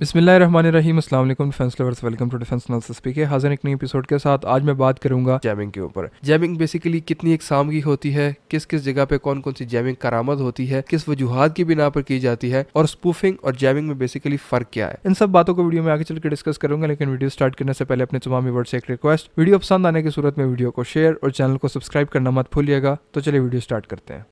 बिस्मिल्लाहिर्रहमानिर्रहीम, अस्सलाम वालेकुम defence lovers, welcome to defence analysis PK. हाजिर एक नई एपिसोड के साथ। आज मैं बात करूंगा जैमिंग के ऊपर। जैमिंग बेसिकली कितनी इकसाम की होती है, किस किस जगह पे कौन कौन सी जैमिंग करामद होती है, किस वजूहात की बिना पर की जाती है, और स्पूफिंग और जैमिंग में बेसिकली फ़र्क क्या है। इन सब बातों को वीडियो में आगे चल के डिस्कस करूंगा, लेकिन वीडियो स्टार्ट करने से पहले अपने तमाम व्यूअर्स से एक रिक्वेस्ट, वीडियो पसंद आने की सूरत में वीडियो को शेयर और चैनल को सब्सक्राइब करना मत भूलिएगा। तो चलिए वीडियो स्टार्ट करते हैं।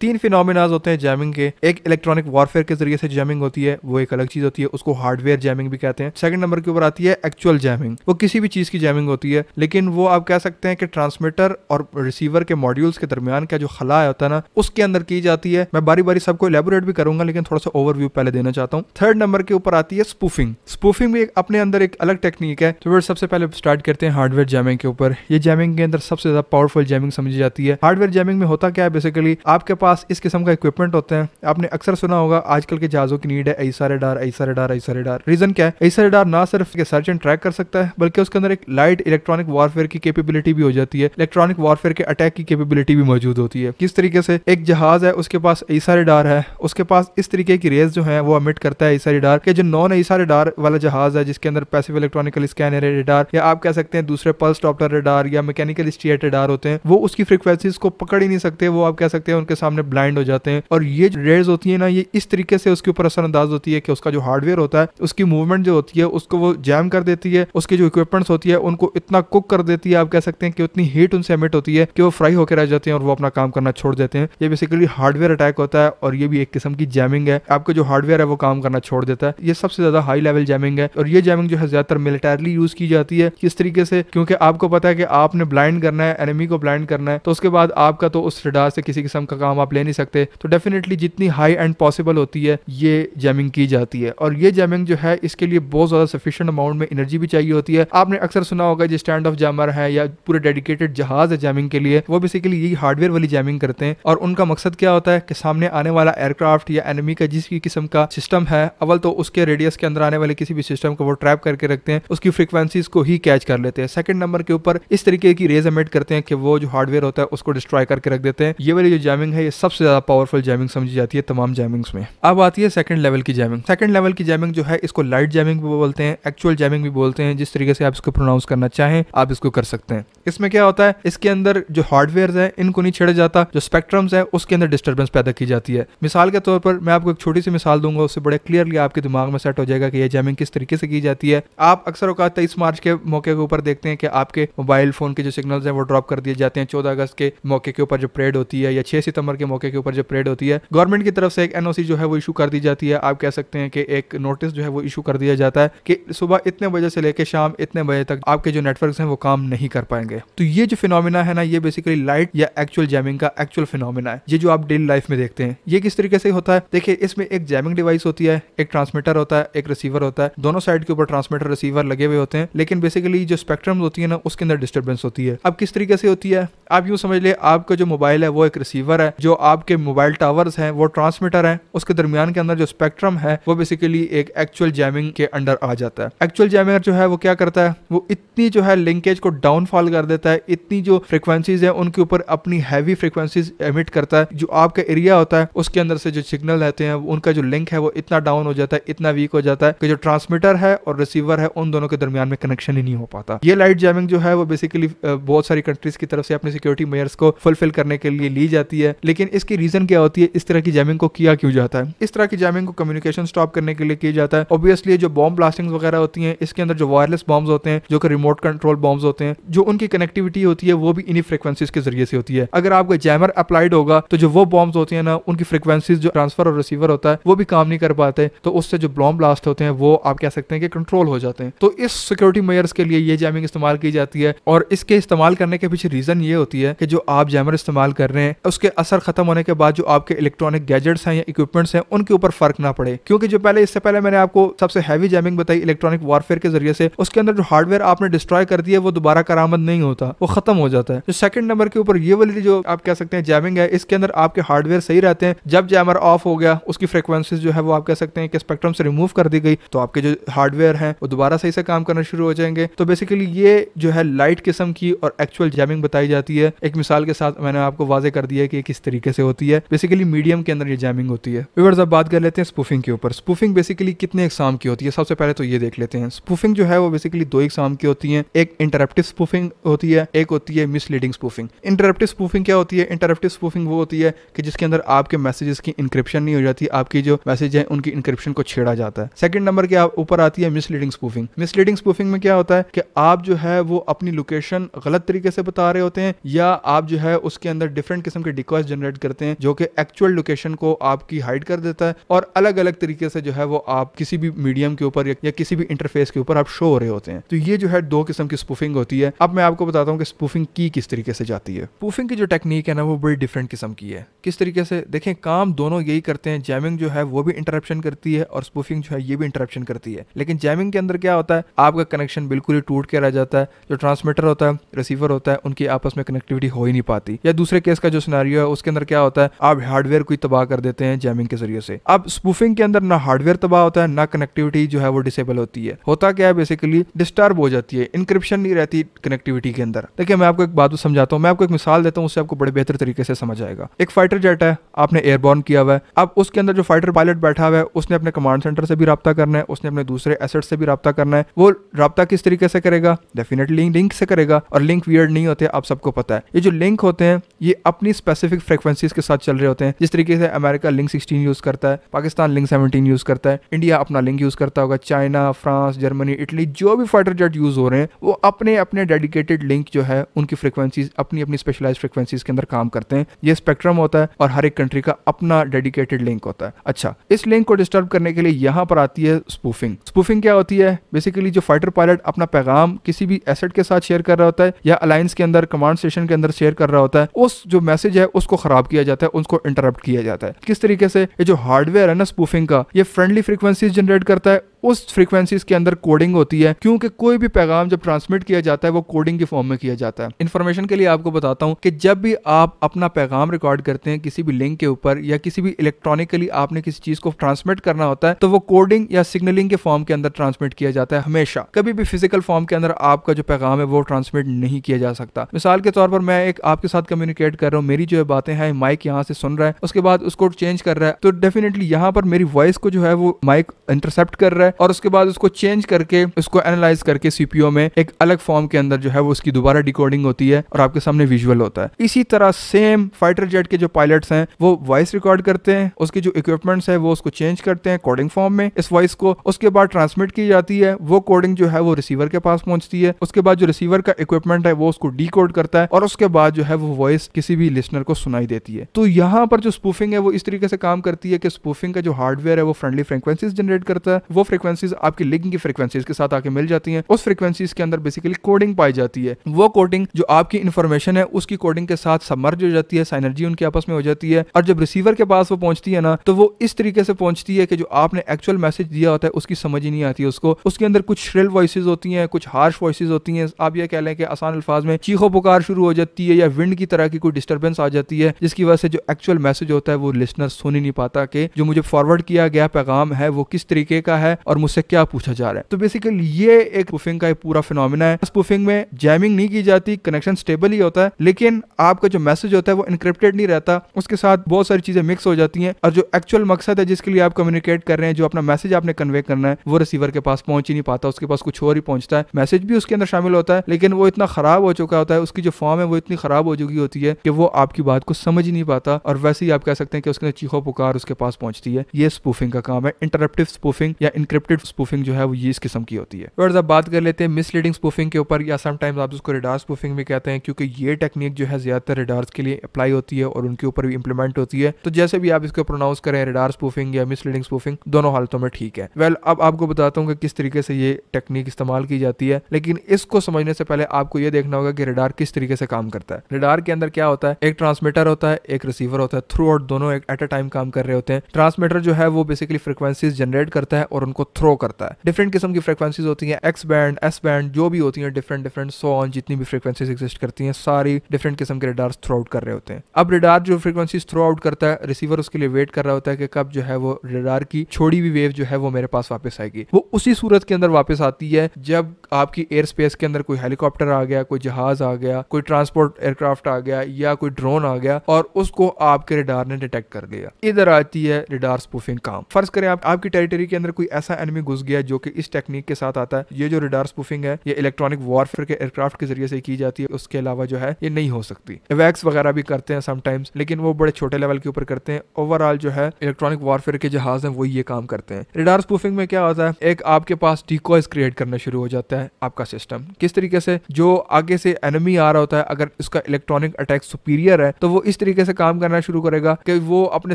तीन फिनोमिनाज होते हैं जैमिंग के। एक इलेक्ट्रॉनिक वॉरफेयर के जरिए से जैमिंग होती है, वो एक अलग चीज होती है, उसको हार्डवेयर जैमिंग भी कहते हैं। सेकंड नंबर के ऊपर आती है एक्चुअल जैमिंग। वो किसी भी चीज की जैमिंग होती है, लेकिन वो आप कह सकते हैं कि ट्रांसमीटर और रिसीवर के मॉड्यूल्स के दरमियान का जो खला होता है ना, उसके अंदर की जाती है। मैं बारी बारी सबको एलेबोरेट भी करूंगा, लेकिन थोड़ा सा ओवरव्यू पहले देना चाहता हूँ। थर्ड नंबर के ऊपर आती है स्पूफिंग। स्पूफिंग भी अपने अंदर एक अलग टेक्निक है। तो सबसे पहले स्टार्ट करते हैं हार्डवेयर जैमिंग के ऊपर। ये जैमिंग के अंदर सबसे ज्यादा पावरफुल जैमिंग समझी जाती है। हार्डवेयर जैमिंग में होता क्या है, बेसिकली आपके पास इस किस्म का इक्विपमेंट होते हैं। आपने अक्सर सुना होगा आजकल के जहाजों की नीड है ऐसा रडार, ऐसा रडार, ऐसा रडार। रीजन क्या है? ऐसा रडार ना सिर्फ सर्च एंड ट्रैक कर सकता है, बल्कि उसके अंदर एक लाइट इलेक्ट्रॉनिक वॉरफेयर की कैपेबिलिटी भी हो जाती है। इलेक्ट्रॉनिक वॉरफेयर के अटैक की कैपेबिलिटी भी मौजूद होती है। किस तरीके से? एक जहाज है, उसके पास ऐसा रडार है, उसके पास इस तरीके की रेज जो है वो अमिट करता है ऐसा रडार के। जो नॉन ऐसा रडार वाला जहाज है, जिसके अंदर पैसिव इलेक्ट्रॉनिकल स्कैनर रडार, या आप कह सकते हैं दूसरे पल्स डॉप्लर रडार या मैकेनिकल स्टीयर रडार होते हैं, वो उसकी फ्रीक्वेंसीज को पकड़ ही नहीं सकते। वो आप कह सकते हैं उनके सामने ब्लाइंड हो जाते हैं। और ये रेज होती है ना, ये इस तरीके से उसके ऊपर असरअंदाज होती है कि उसका जो हार्डवेयर होता है, उसकी मूवमेंट जो होती है उसको वो जैम कर देती है। उसकी जो इक्विपमेंट्स होती है उनको इतना कुक कर देती है, आप कह सकते हैं कि उतनी हीट उनसे एमिट होती है कि वो फ्राई होकर रह जाते हैं और वो अपना काम करना छोड़ देते हैं। ये बेसिकली हार्डवेयर अटैक होता है, और ये भी एक किस्म की जैमिंग है। आपका जो हार्डवेयर है वो काम करना छोड़ देता है। ये सबसे ज्यादा हाई लेवल जैमिंग है, और ये जैमिंग जो है ज्यादातर मिलिटरीली यूज की जाती है। किस तरीके से? क्योंकि आपको पता है कि आपने ब्लाइंड करना है, एनिमी को ब्लाइंड करना है, तो उसके बाद आपका तो उस रडार से किसी किस्म का काम आप ले नहीं सकते। तो डेफिनेटली जितनी हाई एंड पॉसिबल होती है ये जैमिंग की जाती है। और ये जैमिंग जो है, इसके लिए बहुत ज्यादा सफिशिएंट अमाउंट में एनर्जी भी चाहिए होती है। आपने अक्सर सुना होगा जो स्टैंड ऑफ जैमर है या पूरे डेडिकेटेड जहाज है जैमिंग के लिए, वो बेसिकली यही हार्डवेयर वाली जैमिंग करते हैं। और उनका मकसद क्या होता है कि सामने आने वाला एयरक्राफ्ट या एनिमी का जिस भी किस्म का सिस्टम है, अव्वल तो उसके रेडियस के अंदर आने वाले किसी भी सिस्टम को वो ट्रैप करके रखते हैं, उसकी फ्रीक्वेंसीज को ही कैच कर लेते हैं। सेकंड नंबर के ऊपर इस तरीके की रेज एमिट करते हैं कि वो जो हार्डवेयर होता है उसको डिस्ट्रॉय करके रख देते हैं। ये वाली जो जैमिंग है, ये सबसे ज्यादा पावरफुल जैमिंग समझी जाती है तमाम जैमिंग्स में। अब आती है सेकंड लेवल की जैमिंग। सेकंड लेवल की जैमिंग जो है, इसको लाइट जैमिंग भी बोलते हैं, एक्चुअल जैमिंग भी बोलते हैं। जिस तरीके से आप इसको प्रोनाउंस करना चाहें आप इसको कर सकते हैं। इसमें क्या होता है, इसके अंदर जो हार्डवेयर है इनको नहीं छेड़ा जाता, जो स्पेक्ट्रम्स है उसके अंदर डिस्टर्बेंस पैदा की जाती है। मिसाल के तौर पर मैं आपको एक छोटी सी मिसाल दूंगा, उससे बड़े क्लियरली आपके दिमाग में सेट हो जाएगा कि यह जैमिंग किस तरीके से की जाती है। आप अक्सर औकात 23 मार्च के मौके के ऊपर देखते हैं कि आपके मोबाइल फोन के जो सिग्नल्स हैं वो ड्रॉप कर दिए जाते हैं। 14 अगस्त के मौके के ऊपर जो परेड होती है, या 6 सितंबर के मौके के ऊपर जो परेड होती है, गवर्नमेंट की तरफ से एक एनओसी जो है वो इशू कर दी जाती है। आप कह सकते हैं कि एक नोटिस जो है वो इशू कर दिया जाता है कि सुबह इतने बजे से लेकर शाम इतने बजे तक आपके जो नेटवर्क्स हैं वो काम नहीं कर पाएंगे। तो ये जो फिनोमिना है ना, ये बेसिकली लाइट या एक्चुअल जैमिंग का एक्चुअल फिनोमिना है। ये जो आप डेली लाइफ में देखते हैं, ये किस तरीके से होता है? देखिए, इसमें एक जैमिंग डिवाइस होती है, एक ट्रांसमीटर होता है, एक रिसीवर होता है। दोनों साइड के ऊपर ट्रांसमीटर रिसीवर लगे हुए होते हैं, लेकिन बेसिकली जो स्पेक्ट्रम होती है ना, उसके अंदर डिस्टर्बेंस होती है। अब किस तरीके से होती है? आप यूं समझ ले, आपका जो मोबाइल है वो एक रिसीवर है, जो आपके मोबाइल टावर्स हैं वो ट्रांसमीटर है, उसके दरमियान के अंदर जो स्पेक्ट्रम है वो बेसिकली एक एक्चुअल जैमिंग के अंडर आ जाता है। एक्चुअल जैमर जो है वो क्या करता है, वो इतनी जो है लिंकेज को डाउनफॉल कर देता है, इतनी जो फ्रीक्वेंसीज है उनके ऊपर अपनी हैवी फ्रीक्वेंसीज एमिट करता है। जो आपका एरिया होता है उसके अंदर से जो सिग्नल रहते हैं उनका जो लिंक है वो इतना डाउन हो जाता है, इतना वीक हो जाता है कि जो ट्रांसमीटर है और रिसीवर है उन दोनों के दरमियान में कनेक्शन ही नहीं हो पाता। ये लाइट जैमिंग जो है वो बेसिकली बहुत सारी कंट्रीज की तरफ से अपने सिक्योरिटी मेजर्स को फुलफिल करने के लिए ली जाती है। लेकिन इसकी रीजन क्या होती है, इस तरह की जैमिंग को किया क्यों जाता है? इस तरह की जैमिंग को कम्युनिकेशन स्टॉप करने के लिए किया जाता है। ऑब्वियसली जो बॉम्ब ब्लास्टिंग वगैरह होती हैं, इसके अंदर जो वायरलेस बॉम्ब्स होते हैं, जो कि रिमोट कंट्रोल बॉम्ब्स होते हैं, जो उनकी कनेक्टिविटी होती है वो भी इन्हीं फ्रीक्वेंसीज के जरिए से होती है। अगर आपका जैमर अप्लाइड होगा तो जो वो बॉम्ब्स होती है ना, उनकी फ्रीक्वेंसीज जो ट्रांसफर और रिसीवर होता है वो भी काम नहीं कर पाते, तो उससे जो बॉम्ब ब्लास्ट होते हैं वो आप कह सकते हैं कि कंट्रोल हो जाते हैं। तो इस सिक्योरिटी मेजर्स के लिए ये जैमिंग इस्तेमाल की जाती है। और इसके इस्तेमाल करने के पीछे रीजन ये होती है कि जो आप जैमर इस्तेमाल कर रहे हैं उसके असर खत्म होने के बाद जो आपके इलेक्ट्रॉनिक गैजेट्स हैं या इक्विपमेंट्स हैं उनके ऊपर फर्क ना पड़े, क्योंकि जो पहले इससे पहले मैंने आपको सबसे हैवी जैमिंग बताई इलेक्ट्रॉनिक वॉरफेयर के जरिए से, उसके अंदर जो हार्डवेयर आपने डिस्ट्रॉय कर दिया वो दोबारा करामद नहीं होता, वो खत्म हो जाता है। जो सेकंड नंबर के ऊपर ये वाली जो आप कह सकते हैं जैमिंग है, इसके अंदर आपके हार्डवेयर सही रहते हैं। जब जैमर ऑफ हो गया, उसकी फ्रिक्वेंसीज जो है वो आप कह सकते हैं कि स्पेक्ट्रम से रिमूव कर दी गई, तो आपके जो हार्डवेयर हैं वो दोबारा सही से काम करना शुरू हो जाएंगे। तो बेसिकली ये जो है लाइट किस्म की और एक्चुअल जैमिंग बताई जाती है। एक मिसाल के साथ मैंने आपको वाजे कर दिया है कि किस तरीके से होती है। बेसिकली मीडियम के अंदर ये जैमिंग होती है। व्यूअर्स, अब बात कर लेते हैं स्पूफिंग के ऊपर। स्पूफिंग बेसिकली कितने इकसाम की होती है, सबसे पहले तो ये देख लेते हैं। स्पूफिंग जो है वो बेसिकली दो इकसाम की होती है। एक इंटरप्टिव स्पूफिंग होती है, एक होती है मिसलीडिंग स्पूफिंग। इंटरप्टिव स्पूफिंग क्या होती है? इंटरप्टिव स्पूफिंग वो होती है कि जिसके अंदर आपके मैसेजेस की इंक्रिप्शन नहीं हो जाती, आपकी जो मैसेज है उनकी इंक्रिप्शन को छेड़ा जाता है। सेकंड नंबर के ऊपर आती है मिसलीडिंग स्पूफिंग। मिसलीडिंग स्पूफिंग में क्या होता है कि आप जो है वो अपनी लोकेशन गलत तरीके से बता रहे होते हैं, या आप जो है उसके अंदर डिफरेंट किस्म के डिकॉयज जनरेट करते हैं जो कि एक्चुअल लोकेशन को आपकी हाइड कर देता है, और अलग अलग तरीके से जो है वो आप किसी भी मीडियम के ऊपर या किसी भी इंटरफेस के ऊपर आप शो हो रहे होते हैं। तो ये जो है दो किस्म की स्पूफिंग होती है। अब मैं आपको बताता हूँ कि स्पूफिंग की किस तरीके से जाती है। स्पूफिंग की जो टेक्निक है ना वो बड़ी डिफरेंट किस्म की है। किस तरीके से देखें, काम दोनों यही करते हैं। जैमिंग जो है वो भी इंटरप्शन करती है और स्पूफिंग जो है ये भी इंटरप्शन करती है। लेकिन जैमिंग के अंदर क्या होता है, आपका कनेक्शन बिल्कुल ही टूट के रह जाता है। जो ट्रांसमीटर होता है, रिसीवर होता है, उनकी आपस में कनेक्टिविटी हो ही नहीं पाती। या दूसरे केस का जो सिनेरियो है उसके अंदर क्या होता है, आप हार्डवेयर को ही तबाह कर देते हैं जैमिंग के जरिए से। अब स्पूफिंग के अंदर ना हार्डवेयर तबाह होता है, ना कनेक्टिविटी जो है वो डिसेबल होती है। होता क्या है, बेसिकली डिस्टर्ब हो जाती है, इंक्रिप्शन नहीं रहती कनेक्टिविटी के अंदर। देखिए, मैं आपको एक बात समझाता हूँ, मैं आपको एक मिसाल देता हूँ, उससे आपको बड़े बेहतर तरीके से समझ आएगा। एक फाइटर जेट है, आपने एयरबॉर्न किया हुआ है। अब उसके अंदर जो फाइटर पायलट बैठा हुआ है उसने अपने कमांड सेंटर से भी रब्ता करना है, उसने अपने दूसरे एसेट से भी रब्ता करना है। वो रब्ता किस तरीके से करेगा? डेफिनेटली लिंक से करेगा, और लिंक वियर्ड नहीं होते, आप सबको पता है। ये जो लिंक होते हैं ये अपनी स्पेसिफिक फ्रीक्वेंसीज के साथ चल रहे होते हैं। जिस तरीके से अमेरिका लिंक 16 यूज करता है, पाकिस्तान लिंक 17 यूज करता है, इंडिया अपना लिंक यूज करता होगा, चाइना, फ्रांस, जर्मनी, इटली, जो भी फाइटर जेट यूज हो रहे हैं वो अपने अपने डेडिकेटेड लिंक जो है उनकी फ्रीक्वेंसीज अपनी अपनी स्पेशलाइज्ड फ्रीक्वेंसीज के अंदर काम करते हैं। ये स्पेक्ट्रम होता है और हर एक कंट्री का अपना डेडिकेटेड लिंक होता है। अच्छा, इस लिंक को डिस्टर्ब करने के लिए यहाँ पर आती है स्पूफिंग। स्पूफिंग क्या होती है? बेसिकली जो फाइटर पायलट अपना पैगाम किसी भी एसेट के साथ शेयर कर रहा होता है या अलायंस के अंदर कमांड स्टेशन के अंदर शेयर कर रहा होता है, उस जो मैसेज है उसको खराब किया जाता है, उसको इंटरप्ट किया जाता है। किस तरीके से? ये जो हार्डवेयर है ना स्पूफिंग का, ये फ्रेंडली फ्रीक्वेंसीज जनरेट करता है। उस फ्रीक्वेंसीज के अंदर कोडिंग होती है, क्योंकि कोई भी पैगाम जब ट्रांसमिट किया जाता है वो कोडिंग के फॉर्म में किया जाता है। इन्फॉर्मेशन के लिए आपको बताता हूं कि जब भी आप अपना पैगाम रिकॉर्ड करते हैं किसी भी लिंक के ऊपर या किसी भी इलेक्ट्रॉनिकली आपने किसी चीज को ट्रांसमिट करना होता है, तो वो कोडिंग या सिग्नलिंग के फॉर्म के अंदर ट्रांसमिट किया जाता है हमेशा। कभी भी फिजिकल फॉर्म के अंदर आपका जो पैगाम है वो ट्रांसमिट नहीं किया जा सकता। मिसाल के तौर पर मैं एक आपके साथ कम्युनिकेट कर रहा हूँ, मेरी जो बातें हैं माइक यहाँ से सुन रहा है, उसके बाद उसको चेंज कर रहा है, तो डेफिनेटली यहाँ पर मेरी वॉइस को जो है वो माइक इंटरसेप्ट कर रहा है और उसके बाद उसको चेंज करके उसको एनालाइज करके सीपीयू में एक अलग फॉर्म के अंदर जो है वो उसकी दोबारा डिकोडिंग होती है और आपके सामने विजुअल होता है। इसी तरह सेम फाइटर जेट के जो पायलट्स हैं वो वॉइस रिकॉर्ड करते हैं, उसके जो इक्विपमेंट्स है वो उसको चेंज करते हैं कोडिंग फॉर्म में, इस वॉइस को उसके बाद ट्रांसमिट की जाती है। वो कोडिंग जो है वो रिसीवर के पास पहुंचती है, उसके बाद जो रिसीवर का इक्विपमेंट है वो उसको डिकोड करता है और उसके बाद जो है वो वॉइस किसी भी लिसनर को सुनाई देती है। तो यहाँ पर जो स्पूफिंग है वो इस तरीके से काम करती है कि स्पूफिंग का जो हार्डवेयर है वो फ्रेंडली फ्रीक्वेंसीज जनरेट करता है, वो फ्रीक्वेंसीज आपकी लिंक की फ्रीक्वेंसीज के साथ आके मिल जाती हैं। उस फ्रीक्वेंसीज के अंदर बेसिकली कोडिंग पाई जाती है। वो कोडिंग जो आपकी इंफॉर्मेशन है उसकी कोडिंग के साथ सबमर्ज हो जाती है, साइनर्जी उनके आपस में हो जाती है, और जब रिसीवर के पास वो पहुंचती है ना तो वो इस तरीके से पहुंचती है कि जो आपने एक्चुअल मैसेज दिया होता है उसकी समझ ही नहीं आती है उसको। उसके अंदर कुछ श्रिल वॉइसेज होती हैं, कुछ हार्श वॉइसेज होती हैं, आप ये कह लें कि आसान अल्फाज में चीखो पुकार शुरू हो जाती है या विंड की तरह की कोई डिस्टर्बेंस आ जाती है, जिसकी वजह से जो एक्चुअल मैसेज होता है वो लिसनर सुन ही नहीं पाता कि जो मुझे फॉरवर्ड किया गया पैगाम है वो किस तरीके का है और मुझसे क्या पूछा जा रहा है। तो बेसिकली ये एक स्पूफिंग का एक पूरा फिनोमेना है। स्पूफिंग में जैमिंग नहीं की जाती, कनेक्शन स्टेबल ही होता है, लेकिन आपका जो मैसेज होता है वो इनक्रिप्टेड नहीं रहता, उसके साथ बहुत सारी चीजें मिक्स हो जाती हैं और जो एक्चुअल मकसद है जिसके लिए आप कम्युनिकेट कर रहे हैं, जो अपना मैसेज आपने कन्वे करना है, वो रिसीवर के पास पहुंच ही नहीं पाता, उसके पास कुछ और ही पहुंचता है। मैसेज भी उसके अंदर शामिल होता है लेकिन वो इतना खराब हो चुका होता है, उसकी जो फॉर्म है वो इतनी खराब हो चुकी होती है कि वो आपकी बात को समझ ही नहीं पाता और वैसे ही आप कह सकते हैं कि उसके चीखो पुकार उसके पास पहुंचती है। ये स्पूफिंग का काम है, इंटरप्टिव स्पूफिंग या एनक्रिप्टेड स्पूफिंग जो है वो ये इस किस्म की होती है। और अब बात कर लेते हैं मिसलीडिंग स्पूफिंग के ऊपर, या समटाइम्स आप उसको रडार स्पूफिंग भी कहते हैं, क्योंकि ये टेक्निक जो है ज्यादातर रडार्स के लिए अप्लाई होती है और उनके ऊपर भी इंप्लीमेंट होती है। तो जैसे भी आप इसको प्रोनाउंस करें, रडार स्पूफिंग या मिसलीडिंग स्पूफिंग, दोनों हालतों में ठीक है। वेल, अब आपको बताता हूँ कि किस तरीके से ये टेक्निक इस्तेमाल की जाती है, लेकिन इसको समझने से पहले आपको ये देखना होगा कि रडार किस तरीके से काम करता है। रडार के अंदर क्या होता है, एक ट्रांसमीटर होता है, एक रिसीवर होता है, थ्रू आउट दोनों एट अ टाइम काम कर रहे होते हैं। ट्रांसमीटर जो है वो बेसिकली फ्रिक्वेंसीज जनरेट करता है और उनको थ्रो करता है। डिफरेंट किस्म की फ्रिक्वेंसीज होती हैं, एक्स बैंड, एस बैंड, जो भी होती हैं, डिफरेंट डिफरेंट सो ऑन, जितनी भी फ्रिक्वेंसीज एग्जिस्ट करती हैं, सारी डिफरेंट किस्म के रडार थ्रो आउट कर रहे होते हैं। अब रडार जो फ्रिक्वेंसीज थ्रो आउट करता है, रिसीवर उसके लिए वेट कर रहा होता है कि कब जो है वो रडार की छोड़ी हुई वेव जो है वो मेरे पास वापस आएगी। वो उसी सूरत के अंदर वापस आती है जब आपकी एयर स्पेस के अंदर कोई हेलीकॉप्टर आ गया, कोई जहाज आ गया, कोई ट्रांसपोर्ट एयरक्राफ्ट आ गया या कोई ड्रोन आ गया और उसको आपके रडार ने डिटेक्ट कर लिया। इधर आती है रडार स्पूफिंग काम। फर्ज करें आपकी टेरिटरी के अंदर कोई ऐसा एनिमी घुस गया जो कि इस टेक्निक के साथ आता है। ये जो रडार स्पूफिंग है ये इलेक्ट्रॉनिक वॉरफेयर के एयरक्राफ्ट के जरिए से की जाती है, उसके अलावा जो है ये नहीं हो सकती। एवैक्स वगैरह भी करते हैं समटाइम्स, लेकिन वो बड़े छोटे लेवल के ऊपर करते हैं। ओवरऑल जो है इलेक्ट्रॉनिक वॉरफेयर के जहाज हैं वो ये काम करते हैं। रडार स्पूफिंग में क्या होता है, एक आपके पास डिकॉयज क्रिएट करना शुरू हो जाता है आपका सिस्टम। किस तरीके से, जो आगे से एनिमी आ रहा होता है, अगर उसका इलेक्ट्रॉनिक अटैक सुपीरियर है तो वो इस तरीके से काम करना शुरू करेगा कि वो अपने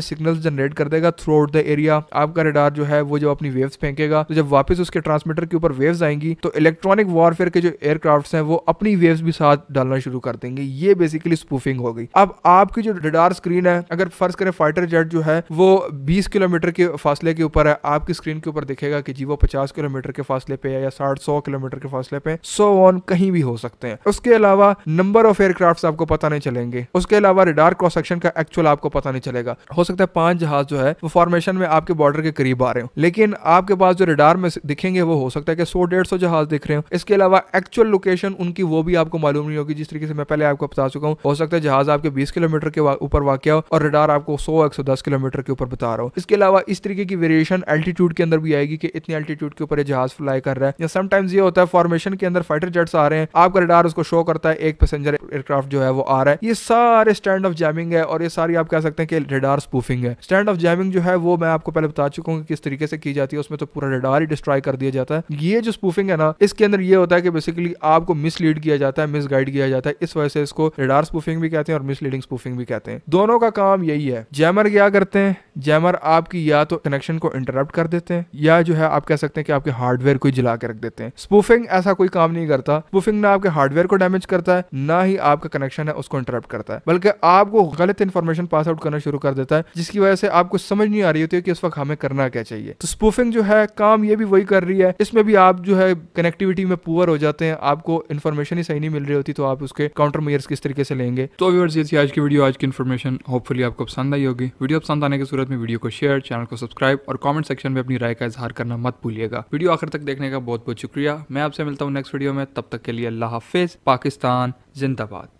सिग्नल्स जनरेट कर देगा थ्रू आउट द एरिया। आपका रडार जो है वो जब अपनी वेव्स फेंकेगा तो जब वापस उसके ट्रांसमीटर के ऊपर वेव्स आएंगी तो इलेक्ट्रॉनिक वॉरफेयर के जो एयरक्राफ्ट्स हैं वो अपनी वेव्स भी साथ डालना शुरू कर देंगे। ये बेसिकली स्पूफिंग हो गई। अब आपकी जो रडार स्क्रीन है, अगर फर्ज करें फाइटर जेट जो है वो 20 किलोमीटर के फासले के ऊपर है, आपकी स्क्रीन के ऊपर दिखेगा कि जी वो 50 किलोमीटर के फासले पे है या 60-100 किलोमीटर के फासले पे, सो ऑन कहीं भी हो सकते हैं। उसके अलावा नंबर ऑफ एयरक्राफ्ट्स आपको पता नहीं चलेंगे। उसके अलावा रडार क्रॉस सेक्शन का एक्चुअल आपको पता नहीं चलेगा। हो सकता है 5 जहाज जो है वो फॉर्मेशन में आपके बॉर्डर के करीब आ रहे हो, लेकिन आपके पास जो रडार में दिखेंगे वो हो सकता है कि 100-150 जहाज दिख रहे हो। इसके अलावा एक्चुअल लोकेशन उनकी वो भी आपको मालूम नहीं होगी। जिस तरीके से मैं पहले आपको बता चुका हूँ, हो सकता है जहाज आपके 20 किलोमीटर के ऊपर वाक़या हो और रडार आपको 100-110 किलोमीटर के ऊपर बता रहा हो। इसके अलावा इस तरीके की वेरिएशन एल्टीट्यूड के अंदर भी आएगी कि इतनी एल्टीट्यूड के ऊपर ये जहाज फ्लाई कर रहा है। या समटाइम्स ये होता है फॉर्मेशन के अंदर फाइटर जेट्स आ रहे हैं, आपका रडार उसको शो करता है एक पैसेंजर एयरक्राफ्ट जो है वो आ रहा है। ये सारे स्टैंड ऑफ जैमिंग है और ये सारी आप कह सकते हैं कि रडार स्पूफिंग है। स्टैंड ऑफ जैमिंग जो है वो मैं आपको पहले बता चुका हूँ किस तरीके से की जाती है। उसमें तो पूरा रडार ही डिस्ट्रॉय कर दिया जाता है। ये जो स्पूफिंग है ना, इसके अंदर ये होता है कि बेसिकली आपको मिसलीड किया जाता है, मिसगाइड किया जाता है। इस वजह से इसको रडार स्पूफिंग भी कहते हैं और मिसलीडिंग स्पूफिंग भी कहते हैं। दोनों का काम यही है। जैमर क्या करते हैं, जैमर आपकी या तो कनेक्शन को इंटरप्ट कर देते हैं या जो है आप कह सकते हैं कि आपके हार्डवेयर को जला के रख देते हैं। स्पूफिंग ऐसा कोई काम नहीं करता। स्पूफिंग ना आपके हार्डवेयर को डैमेज करता है, ना ही आपका कनेक्शन है उसको इंटरप्ट करता है, बल्कि आपको गलत इंफॉर्मेशन पास आउट करना शुरू कर देता है, जिसकी वजह से आपको समझ नहीं आ रही होती है कि इस वक्त हमें करना क्या चाहिए। तो स्पूफिंग जो है काम ये भी वही कर रही है। इसमें भी आप जो है कनेक्टिविटी में पुअर हो जाते हैं, आपको इन्फॉर्मेशन ही सही नहीं मिल रही होती, तो आप उसके काउंटर मेजर्स किस तरीके से लेंगे। तो व्यूअर्स, ये थी आज की वीडियो, आज की इन्फॉर्मेशन। होपफुली आपको पसंद आई होगी। वीडियो पसंद आने की सूरत में वीडियो को शेयर, चैनल को सब्सक्राइब और कमेंट सेक्शन में अपनी राय का इजहार करना मत भूलिएगा। वीडियो आखिर तक देखने का बहुत बहुत शुक्रिया। मैं आपसे मिलता हूँ नेक्स्ट वीडियो में, तब तक के लिए अल्लाह हाफिज। पाकिस्तान जिंदाबाद।